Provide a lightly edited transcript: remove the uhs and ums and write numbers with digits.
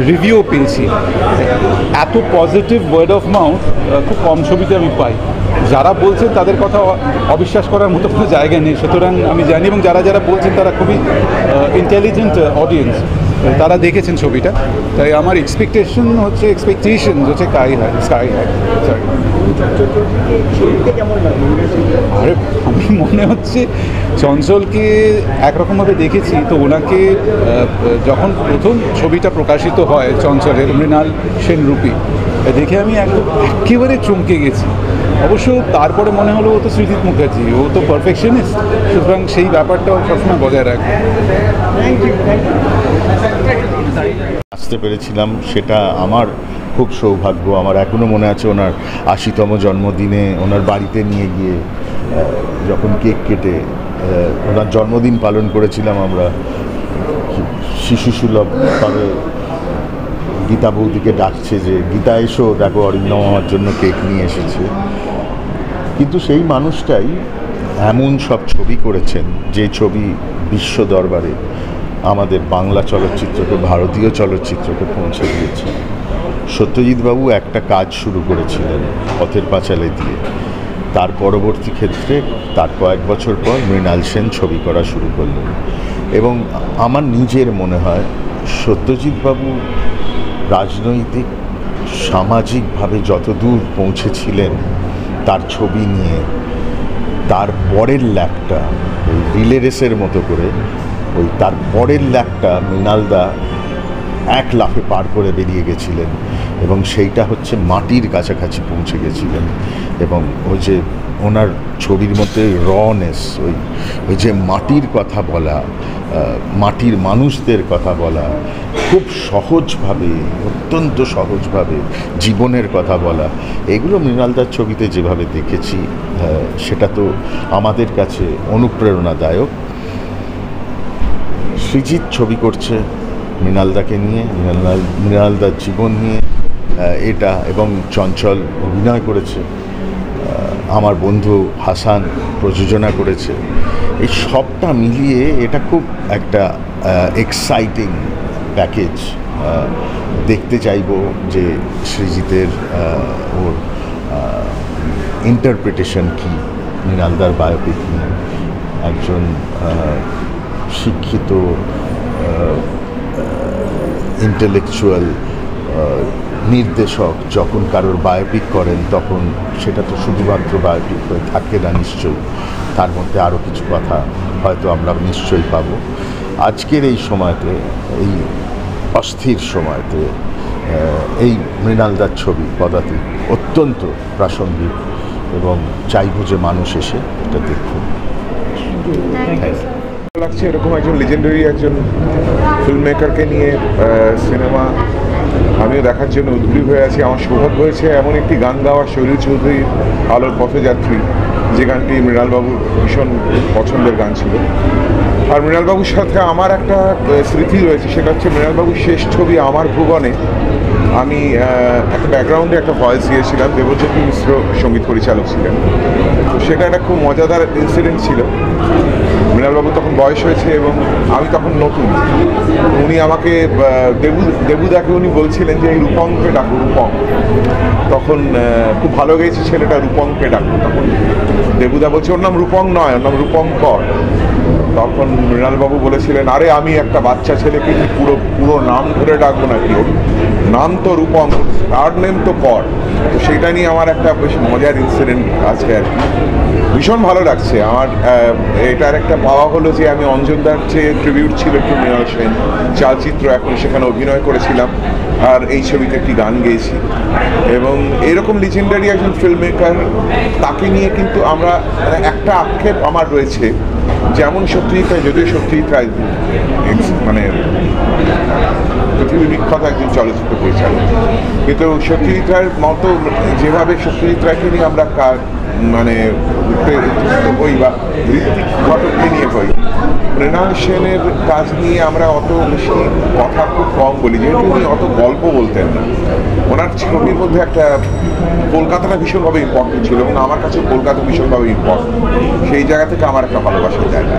Review পেয়েছি। এত positive word of mouth খুব কম ছবিতে আমি পাই। যারা বলছেন তাদের কথা অবিশ্বাস করার মতো কোনো জায়গা নেই। সুতরাং আমি জানি, এবং যারা যারা বলছেন তারা খুবই ইন্টেলিজেন্ট অডিয়েন্স, তারা দেখেছেন ছবিটা। তাই আমার এক্সপেকটেশন হচ্ছে স্কাই হাই। আরে আমি মনে হচ্ছে চঞ্চলকে একরকমভাবে দেখেছি, তো ওনাকে যখন প্রথম ছবিটা প্রকাশিত হয় চঞ্চলের মৃণাল সেন রূপী, দেখে আমি একেবারে চমকে গেছি। অবশ্য তারপরে মনে হলো ও তো সৃজিত মুখার্জি, ও তো পারফেকশনিস্ট, সুতরাং সেই ব্যাপারটাও সবসময় বজায় রাখবে। আসতে পেরেছিলাম, সেটা আমার খুব সৌভাগ্য। আমার এখনও মনে আছে ওনার ৮০তম জন্মদিনে ওনার বাড়িতে নিয়ে গিয়ে যখন কেক কেটে ওনার জন্মদিন পালন করেছিলাম আমরা। শিশুসুলভভাবে গীতা বৌদিকে ডাকছে যে গীতা এসো, দেখো অরিন্দম আমার জন্য কেক নিয়ে এসেছে। কিন্তু সেই মানুষটাই এমন সব ছবি করেছেন যে ছবি বিশ্ব দরবারে আমাদের বাংলা চলচ্চিত্রকে, ভারতীয় চলচ্চিত্রকে পৌঁছে দিয়েছে। সত্যজিৎবাবু একটা কাজ শুরু করেছিলেন পথের পাঁচালী দিয়ে, তার পরবর্তী ক্ষেত্রে তার কয়েক বছর পর মৃণাল সেন ছবি করা শুরু করলেন। এবং আমার নিজের মনে হয় সত্যজিৎবাবু রাজনৈতিক সামাজিকভাবে যতদূর পৌঁছেছিলেন তার ছবি নিয়ে, তার পরের ল্যাপটা ওই রিলে রেসের মতো করে তার পরের ল্যাপটা মৃণালদা এক লাফে পার করে বেরিয়ে গেছিলেন, এবং সেইটা হচ্ছে মাটির কাছাকাছি পৌঁছে গেছিলেন। এবং ওই যে ওনার ছবির মধ্যে রনেস, ওই যে মাটির কথা বলা, মাটির মানুষদের কথা বলা, খুব সহজভাবে, অত্যন্ত সহজভাবে জীবনের কথা বলা, এগুলো মৃণালদার ছবিতে যেভাবে দেখেছি সেটা তো আমাদের কাছে অনুপ্রেরণাদায়ক। সৃজিত ছবি করছে মৃণালদাকে নিয়ে, মৃণালদার জীবন নিয়ে এটা, এবং চঞ্চল অভিনয় করেছে, আমার বন্ধু হাসান প্রযোজনা করেছে। এই সবটা মিলিয়ে এটা খুব একটা এক্সাইটিং প্যাকেজ। দেখতে চাইব যে সৃজিতের ওর ইন্টারপ্রিটেশন কী মৃণালদার বায়োপিক নিয়ে। একজন শিক্ষিত ইন্টেলেকচুয়াল নির্দেশক যখন কারোর বায়োপিক করেন, তখন সেটা তো শুধুমাত্র বায়োপিক হয়ে থাকে না, নিশ্চয়ই তার মধ্যে আরও কিছু কথা হয়তো আমরা নিশ্চয়ই পাব। আজকের এই সময়তে, এই অস্থির সময়তে এই মৃণালদার ছবি পদাতিক অত্যন্ত প্রাসঙ্গিক, এবং চাইব যে মানুষ এসে এটা দেখুন। লাগছে এরকম একজন লিজেন্ডারি একজন ফিল্ম মেকারকে নিয়ে সিনেমা আমিও দেখার জন্য উদ্গ্রীব হয়ে আছি। আমার সৌভাগ্য হয়েছে এমন একটি গান গাওয়ার শৈলী চৌধুরীর আলোর পথযাত্রী, যে গানটি মৃণালবাবুর ভীষণ পছন্দের গান ছিল। আর মৃণালবাবুর সাথে আমার একটা স্মৃতি রয়েছে, সেটা হচ্ছে মৃণালবাবুর শেষ ছবি আমার ভুবনে আমি একটা ব্যাকগ্রাউন্ডে একটা ভয়েস দিয়েছিলাম, দেবজ্যোতি মিশ্র সঙ্গীত পরিচালক ছিলেন। তো সেটা একটা খুব মজাদার ইনসিডেন্ট ছিল। মৃণালবাবু তখন বয়স হয়েছে এবং আমি তখন নতুন। উনি আমাকে দেবুদাকে উনি বলছিলেন যে এই রূপংকে ডাকো, রূপং। তখন খুব ভালো গেয়েছে ছেলেটা, রূপংকে ডাকো। তখন দেবুদা বলছে ওর নাম রূপং নয়, ওর নাম রূপঙ্কর। তখন মৃণালবাবু বলেছিলেন, আরে আমি একটা বাচ্চা ছেলেকে কি পুরো নাম ধরে ডাকবো নাকি? ওর নাম তো রূপং, তার নেম তো কর। তো সেটা নিয়ে আমার একটা বেশ মজার ইনসিডেন্ট আজকে আর কি। ভীষণ ভালো লাগছে আমার। এটার একটা পাওয়া হলো যে আমি অঞ্জনদার যে ট্রিবিউট ছিল একটু মৃণাল সেন চালচিত্র, এখন সেখানে অভিনয় করেছিলাম, আর এই ছবিতে একটি গান গেয়েছি। এবং এরকম লিজেন্ডারি একজন ফিল্ম মেকার, তাকে নিয়ে কিন্তু আমরা একটা আক্ষেপ আমার রয়েছে, যেমন সত্যজিৎ রায়, যদিও সত্যজিৎ রায় মানে পৃথিবী বিখ্যাত একজন চলচ্চিত্র পরিচালক, কিন্তু সত্যজিৎ রায়ের মতো যেভাবে সত্যজিৎ রায়কে নিয়ে আমরা মানে হই বা ঋত্বিক ঘটককে নিয়ে হই, মৃণাল সেনের কাজ নিয়ে আমরা অত বেশি কথা খুব কম বলি, যেহেতু উনি অত গল্প বলতেন না। ওনার ছবির মধ্যে একটা কলকাতাটা ভীষণভাবে ইম্পর্টেন্ট ছিল, এবং আমার কাছে কলকাতা ভীষণভাবে ইম্পর্টেন্ট। সেই জায়গা থেকে আমার একটা ভালোবাসার জায়গা।